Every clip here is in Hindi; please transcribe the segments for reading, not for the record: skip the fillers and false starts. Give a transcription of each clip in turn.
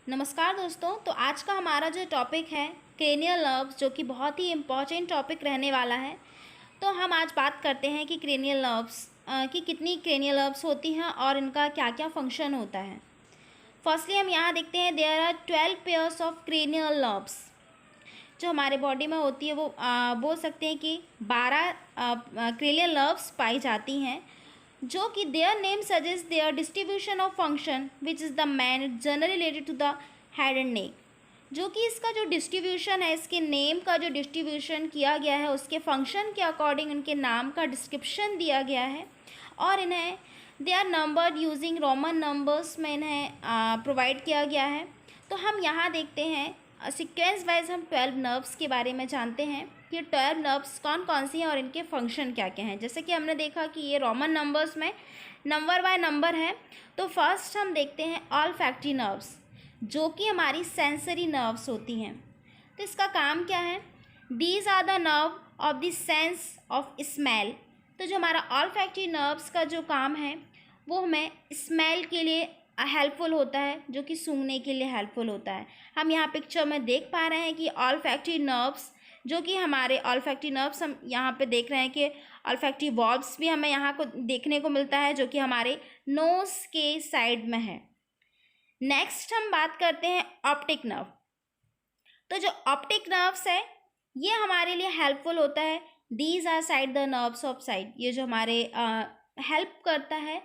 नमस्कार दोस्तों। तो आज का हमारा जो टॉपिक है क्रेनियल नर्व्स, जो कि बहुत ही इम्पॉर्टेंट टॉपिक रहने वाला है। तो हम आज बात करते हैं कि क्रेनियल नर्व्स की कितनी क्रेनियल नर्व्स होती हैं और इनका क्या क्या फंक्शन होता है। फर्स्टली हम यहाँ देखते हैं there are 12 pairs of cranial nerves जो हमारे बॉडी में होती है। वो बोल सकते हैं कि 12 क्रेनियल नर्व्स पाई जाती हैं, जो कि their name suggest their distribution of function which is the main generally related to the head and neck. जो कि इसका जो डिस्ट्रीब्यूशन है, इसके नेम का जो डिस्ट्रीब्यूशन किया गया है, उसके फंक्शन के अकॉर्डिंग इनके नाम का डिस्क्रिप्शन दिया गया है। और इन्हें they are numbered using roman numbers में इन्हें प्रोवाइड किया गया है। तो हम यहाँ देखते हैं सीक्वेंस वाइज हम 12 नर्व्स के बारे में जानते हैं कि 12 नर्व्स कौन कौन सी हैं और इनके फंक्शन क्या क्या हैं। जैसे कि हमने देखा कि ये रोमन नंबर्स में नंबर बाय नंबर है। तो फर्स्ट हम देखते हैं ऑल्फैक्टरी नर्व्स, जो कि हमारी सेंसरी नर्व्स होती हैं। तो इसका काम क्या है? These are the nerve of the sense of smell. तो जो हमारा ऑल्फैक्टरी नर्व्स का जो काम है वो हमें स्मेल के लिए हेल्पफुल होता है, जो कि सूंघने के लिए हेल्पफुल होता है। हम यहाँ पिक्चर में देख पा रहे हैं कि ऑल्फैक्टरी नर्व्स, जो कि हमारे ऑल्फैक्टरी नर्व्स हम यहाँ पे देख रहे हैं कि ऑल्फैक्टरी बॉब्स भी हमें यहाँ को देखने को मिलता है, जो कि हमारे नोज के साइड में है। नेक्स्ट हम बात करते हैं ऑप्टिक नर्व। तो जो ऑप्टिक नर्व्स है ये हमारे लिए हेल्पफुल होता है। These are sight the nerves of sight. ये जो हमारे हेल्प करता है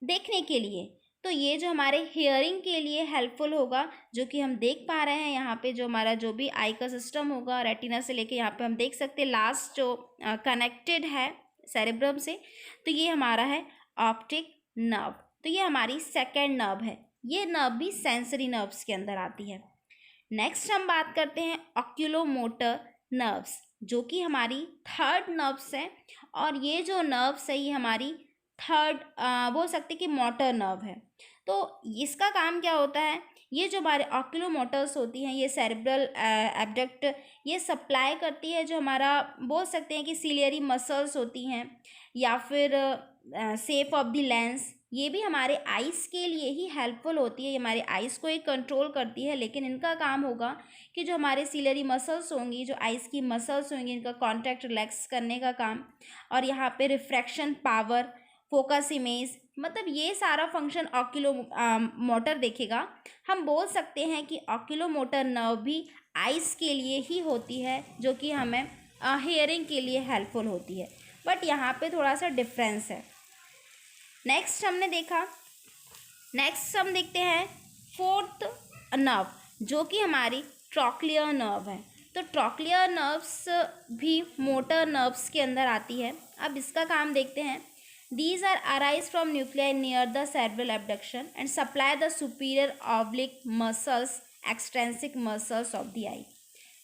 देखने के लिए। तो ये जो हमारे हियरिंग के लिए हेल्पफुल होगा, जो कि हम देख पा रहे हैं यहाँ पे। जो हमारा जो भी आई का सिस्टम होगा रेटिना से लेके यहाँ पे हम देख सकते हैं लास्ट जो कनेक्टेड है सेरेब्रम से। तो ये हमारा है ऑप्टिक नर्व। तो ये हमारी सेकेंड नर्व है। ये नर्व भी सेंसरी नर्व्स के अंदर आती है। नेक्स्ट हम बात करते हैं ऑक्यूलोमोटर नर्व्स, जो कि हमारी थर्ड नर्व्स है। और ये जो नर्व्स है ये हमारी थर्ड बोल सकते कि मोटर नर्व है। तो इसका काम क्या होता है? ये जो हमारे ऑक्यूलोमोटर्स होती हैं ये सेरेब्रल एब्डक्ट ये सप्लाई करती है, जो हमारा बोल सकते हैं कि सिलियरी मसल्स होती हैं, या फिर शेप ऑफ द लेंस। ये भी हमारे आइज़ के लिए ही हेल्पफुल होती है। ये हमारे आइज़ को ही कंट्रोल करती है, लेकिन इनका काम होगा कि जो हमारे सिलियरी मसल्स होंगी, जो आइज़ की मसल्स होंगी, इनका कॉन्टैक्ट रिलैक्स करने का काम। और यहाँ पे रिफ्रैक्शन पावर, फोकस इमेज, मतलब ये सारा फंक्शन ऑक्यूलो मोटर देखेगा। हम बोल सकते हैं कि ऑक्यूलोमोटर नर्व भी आइज़ के लिए ही होती है, जो कि हमें हियरिंग के लिए हेल्पफुल होती है। बट यहाँ पे थोड़ा सा डिफरेंस है। नेक्स्ट हम देखते हैं फोर्थ नर्व, जो कि हमारी ट्रॉक्लियर नर्व है। तो ट्रॉक्लियर नर्व्स भी मोटर नर्व्स के अंदर आती है। अब इसका काम देखते हैं। These are arise from nuclei near the cerebral abduction and supply the superior oblique muscles, extrinsic muscles of the eye।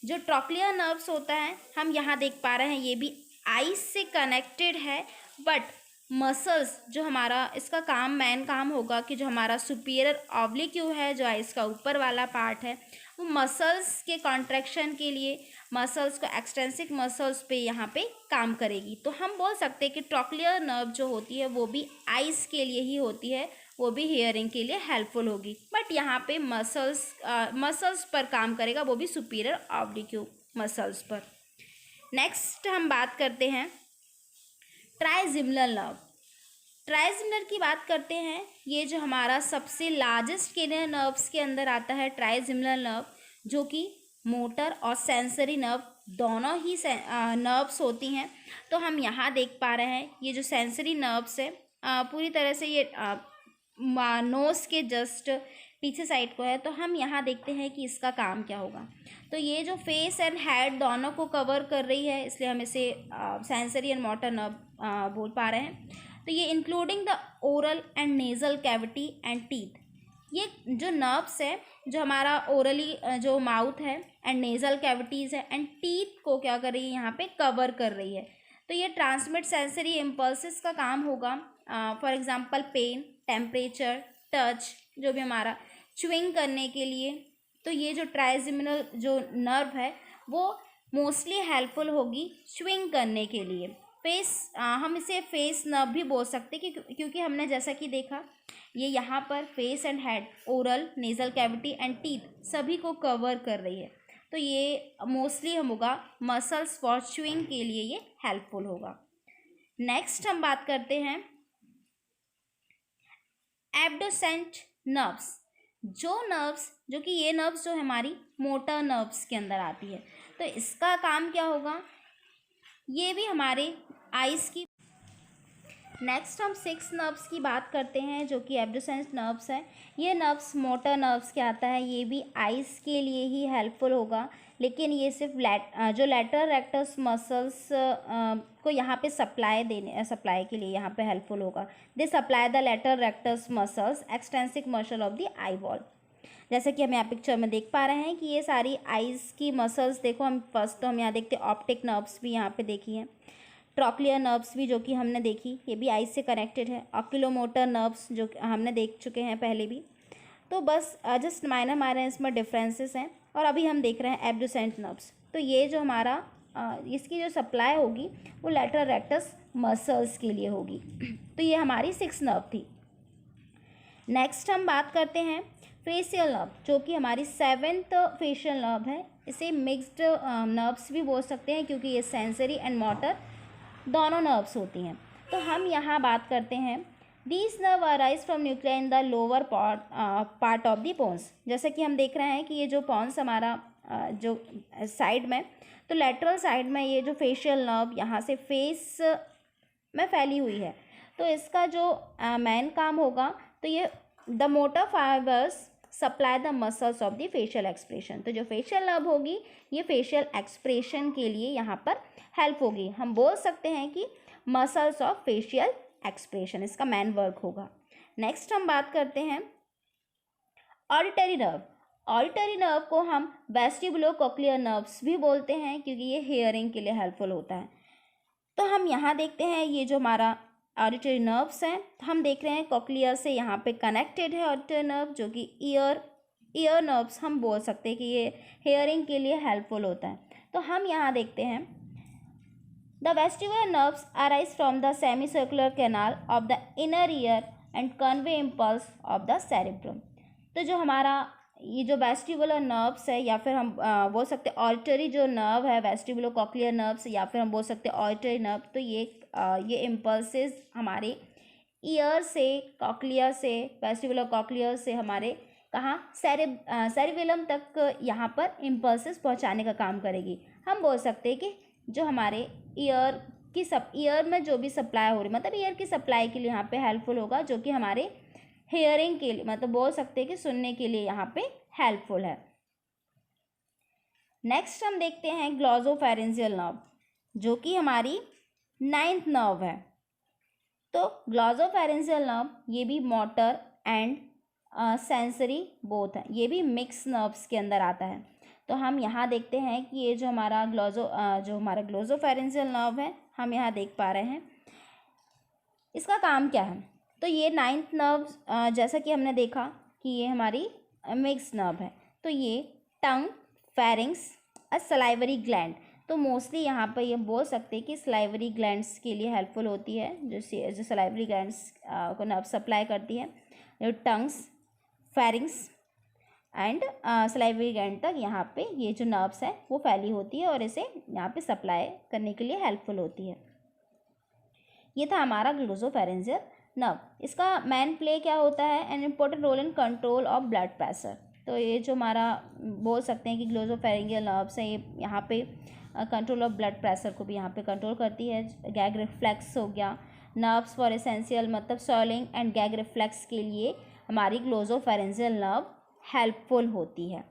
जो ट्रॉक्लियर नर्व्स होता है हम यहाँ देख पा रहे हैं, ये भी आइज से कनेक्टेड है। बट मसल्स जो हमारा इसका मेन काम होगा कि जो हमारा सुपीरियर ऑब्लिक है, जो आइज का ऊपर वाला पार्ट है, वो मसल्स के कॉन्ट्रैक्शन के लिए मसल्स को एक्सटेंसिक मसल्स पे यहाँ पे काम करेगी। तो हम बोल सकते हैं कि ट्रॉक्लियर नर्व जो होती है वो भी आइज़ के लिए ही होती है, वो भी हियरिंग के लिए हेल्पफुल होगी। बट यहाँ पे मसल्स पर काम करेगा, वो भी सुपीरियर ऑब्लिक मसल्स पर। नेक्स्ट हम बात करते हैं ट्राइजेमिनल नर्व। ट्राइजेमिनल की बात करते हैं। ये जो हमारा सबसे लार्जेस्ट क्रेनियल नर्व्स के अंदर आता है ट्राइजेमिनल नर्व, जो कि मोटर और सेंसरी नर्व दोनों ही नर्व्स होती हैं। तो हम यहाँ देख पा रहे हैं ये जो सेंसरी नर्व्स है पूरी तरह से ये नोज़ के जस्ट पीछे साइड को है। तो हम यहाँ देखते हैं कि इसका काम क्या होगा। तो ये जो फेस एंड हेड दोनों को कवर कर रही है, इसलिए हम इसे सेंसरी एंड मोटर नर्व बोल पा रहे हैं। तो ये including the oral and nasal cavity and teeth. ये जो नर्व्स है, जो हमारा ओरली जो माउथ है एंड नेज़ल कैविटीज़ है एंड टीथ को क्या कर रही है, यहाँ पे कवर कर रही है। तो ये ट्रांसमिट सेंसरी इम्पल्सेस का काम होगा। For example pain, temperature, touch, जो भी हमारा च्युइंग करने के लिए। तो ये जो ट्राइजेमिनल जो नर्व है वो मोस्टली हेल्पफुल होगी च्युइंग करने के लिए। हम इसे फेस नर्व भी बोल सकते हैं क्योंकि हमने जैसा कि देखा ये यहाँ पर face and head, oral, nasal cavity and teeth सभी को कवर कर रही है। तो ये मोस्टली हम होगा मसल्स फॉर च्यूइंग के लिए ये हेल्पफुल होगा। नेक्स्ट हम बात करते हैं एब्डोसेंट नर्व्स। जो कि ये नर्व्स जो हमारी मोटर नर्व्स के अंदर आती है, तो इसका काम क्या होगा, ये भी हमारे आइज़ की। नेक्स्ट हम 6 नर्व्स की बात करते हैं जो कि एब्डोसेंट नर्व्स है। ये नर्व्स मोटर नर्व्स के आता है, ये भी आइज़ के लिए ही हेल्पफुल होगा, लेकिन ये सिर्फ जो लेटरल रेक्टस मसल्स को यहाँ पे सप्लाई के लिए यहाँ पे हेल्पफुल होगा। They supply the lateral rectus muscles extensive muscle of the eye wall. जैसे कि हम यहाँ पिक्चर में देख पा रहे हैं कि ये सारी आइज़ की मसल्स देखो, हम फर्स्ट तो हम यहाँ देखते हैं ऑप्टिक नर्व्स भी यहाँ पे देखी हैं, ट्रॉक्लियर नर्व्स भी जो कि हमने देखी, ये भी आइज से कनेक्टेड है, ऑक्यूलोमोटर नर्व्स जो हमने देख चुके हैं पहले भी। तो बस जस्ट माइनर इसमें डिफरेंसेस हैं। और अभी हम देख रहे हैं एब्डोसेंट नर्व्स। तो ये जो हमारा इसकी जो सप्लाई होगी वो लेटरल रेक्टस मसल्स के लिए होगी। तो ये हमारी 6 नर्व थी। नेक्स्ट हम बात करते हैं फेशियल नर्व, जो कि हमारी 7th फेशियल नर्व है। इसे मिक्स्ड नर्व्स भी बोल सकते हैं क्योंकि ये सेंसरी एंड मोटर दोनों नर्व्स होती हैं। तो हम यहाँ बात करते हैं these nerve arise from nuclei in the lower part of the pons. जैसे कि हम देख रहे हैं कि ये जो पोन्स हमारा जो साइड में, तो लेटरल साइड में ये जो फेशियल नर्व यहाँ से फेस में फैली हुई है, तो इसका जो मेन काम होगा, तो ये the motor fibres supply the muscles of the facial expression. तो जो फेशियल नर्व होगी ये फेशियल एक्सप्रेशन के लिए यहाँ पर हेल्प होगी। हम बोल सकते हैं कि मसल्स ऑफ फेशियल एक्सप्रेशन इसका मेन वर्क होगा। नेक्स्ट हम बात करते हैं ऑडिटरी नर्व। ऑडिटरी नर्व को हम वेस्टिबुलोकोक्लियर नर्व्स भी बोलते हैं क्योंकि ये हियरिंग के लिए हेल्पफुल होता है। तो हम यहाँ देखते हैं ये जो हमारा ऑडिटरी नर्व्स हैं, हम देख रहे हैं कोक्लियर से यहाँ पे कनेक्टेड है ऑडिटरी नर्व, जो कि ईयर नर्व्स हम बोल सकते हैं कि ये हियरिंग के लिए हेल्पफुल होता है। तो हम यहाँ देखते हैं the vestibular nerves arise from the semi circular canal of the inner ear and convey impulse of the cerebrum. तो जो हमारा ये जो वेस्टिबुलर नर्व्स है, या फिर हम बोल सकते हैं ऑडिटरी जो नर्व है वेस्टिबुलोकोक्लियर नर्व्स, या फिर हम बोल सकते हैं ऑडिटरी नर्व, तो ये इम्पल्सेस हमारे ईयर से, कॉक्लियर से, वेस्टिबुलोकोक्लियर से हमारे कहाँ सेरिबेलम तक यहाँ पर इम्पल्सेस पहुँचाने का काम करेगी। हम बोल सकते हैं कि जो हमारे ईयर में जो भी सप्लाई हो रही, मतलब ईयर की सप्लाई के लिए यहाँ पे हेल्पफुल होगा, जो कि हमारे हियरिंग के लिए, मतलब बोल सकते हैं कि सुनने के लिए यहाँ पे हेल्पफुल है। नेक्स्ट हम देखते हैं ग्लॉसोफेरेंजियल नर्व, जो कि हमारी 9th नर्व है। तो ग्लॉसोफेरेंजियल नर्व ये भी मोटर एंड सेंसरी बोथ है, ये भी मिक्स नर्व्स के अंदर आता है। तो हम यहाँ देखते हैं कि ये जो हमारा ग्लॉसोफेरेंजियल नर्व है, हम यहाँ देख पा रहे हैं इसका काम क्या है। तो ये 9th नर्व, जैसा कि हमने देखा कि ये हमारी मिक्स नर्व है। तो ये टंग, फेरिंग्स और सलाइवरी ग्लैंड, तो मोस्टली यहाँ पर ये बोल सकते हैं कि सलाइवरी ग्लैंड्स के लिए हेल्पफुल होती है, जो सलाइवरी ग्लैंड्स को नर्व सप्लाई करती है। जो tongues, pharynx and salivary gland तक यहाँ पे ये जो नर्व्स है वो फैली होती है और इसे यहाँ पे सप्लाई करने के लिए हेल्पफुल होती है। ये था हमारा ग्लॉसोफेरेंजियल नर्व। इसका मेन प्ले क्या होता है, an important role in control of blood pressure. तो ये जो हमारा बोल सकते हैं कि ग्लॉसोफेरेंजियल नर्व्स है, ये यहाँ पे कंट्रोल ऑफ ब्लड प्रेशर को भी यहाँ पे कंट्रोल करती है। गैग रिफ्लेक्स हो गया, नर्व्स फॉर एसेंशियल, मतलब स्वेलिंग एंड गैग रिफ्लेक्स के लिए हमारी ग्लॉसोफेरेंजियल नर्व हेल्पफुल होती है।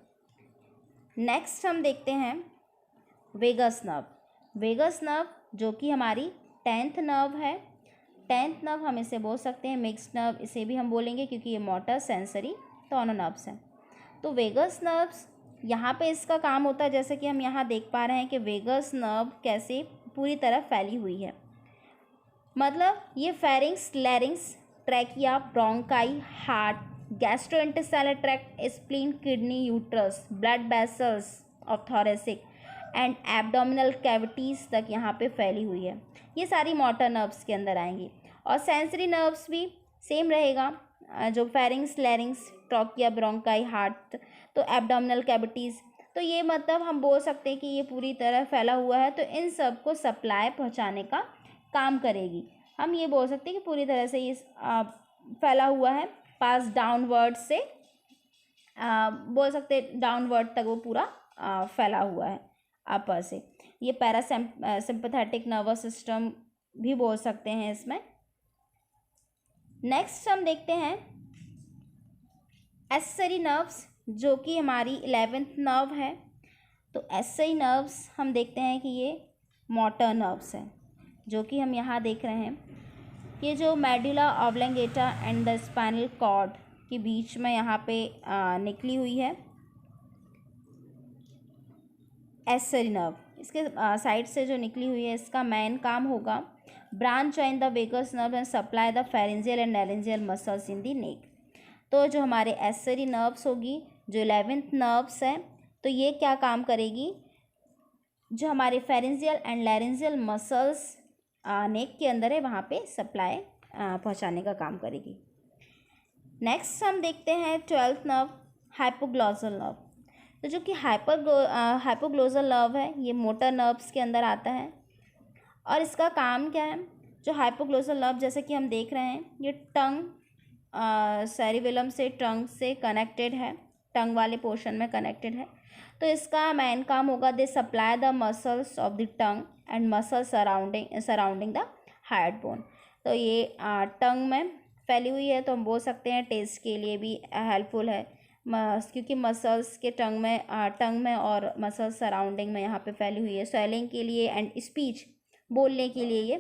नेक्स्ट हम देखते हैं वेगस नर्व। वेगस नर्व जो कि हमारी 10th नर्व है। 10th नर्व हम इसे बोल सकते हैं मिक्स्ड नर्व, इसे भी हम बोलेंगे क्योंकि ये मोटर सेंसरी दोनों नर्व्स हैं। तो वेगस नर्व्स यहाँ पे इसका काम होता है, जैसे कि हम यहाँ देख पा रहे हैं कि वेगस नर्व कैसे पूरी तरह फैली हुई है, मतलब ये pharynx, लैरिंग्स, trachea, bronchi, heart, gastrointestinal tract, spleen, kidney, uterus, blood vessels of thoracic and abdominal cavities तक यहाँ पे फैली हुई है। ये सारी मोटर नर्व्स के अंदर आएंगी। और सेंसरी नर्व्स भी सेम रहेगा, जो फेरिंग्स, लैरिंग्स, ट्रॉकिया, ब्रोंकाई, हार्ट, तो एब्डोमिनल कैविटीज़। तो ये मतलब हम बोल सकते हैं कि ये पूरी तरह फैला हुआ है, तो इन सब को सप्लाई पहुँचाने का काम करेगी। हम ये बोल सकते हैं कि पूरी तरह से ये फैला हुआ है, पास डाउनवर्ड से बोल सकते हैं डाउनवर्ड तक वो पूरा फैला हुआ है अपर से। ये पैरासिम्पैथेटिक नर्वस सिस्टम भी बोल सकते हैं इसमें। नेक्स्ट हम देखते हैं एक्सेसरी नर्व्स, जो कि हमारी 11th नर्व है। तो एक्सेसरी नर्व्स हम देखते हैं कि ये मोटर नर्व्स हैं, जो कि हम यहाँ देख रहे हैं। ये जो medulla oblongata and the spinal cord के बीच में यहाँ पे निकली हुई है एक्सेसरी नर्व, इसके साइड से जो निकली हुई है, इसका मेन काम होगा branch join the vagus nerve and supply the pharyngeal and laryngeal muscles in the neck. तो जो हमारे एक्सेसरी नर्व्स होगी, जो 11th नर्व्स है, तो ये क्या काम करेगी, जो हमारे फेरेंजियल एंड लैरेंजियल मसल्स नेक के अंदर है वहाँ पे सप्लाई पहुँचाने का काम करेगी। नेक्स्ट हम देखते हैं 12th नर्व, हाइपोग्लोसल नर्व। तो जो कि हाइपोग्लोसल नर्व है, ये मोटर नर्व्स के अंदर आता है। और इसका काम क्या है, जो हाइपोग्लोसल नर्व जैसे कि हम देख रहे हैं, ये टंग सेरिबेलम से, टंग से कनेक्टेड है, टंग वाले पोर्शन में कनेक्टेड है। तो इसका मेन काम होगा they supply the muscles of the tongue and muscle surrounding the heart bone. तो ये टंग में फैली हुई है, तो हम बोल सकते हैं टेस्ट के लिए भी हेल्पफुल है, क्योंकि मसल्स के टंग में और मसल सराउंडिंग में यहाँ पे फैली हुई है। स्वेलिंग के लिए एंड स्पीच, बोलने के लिए ये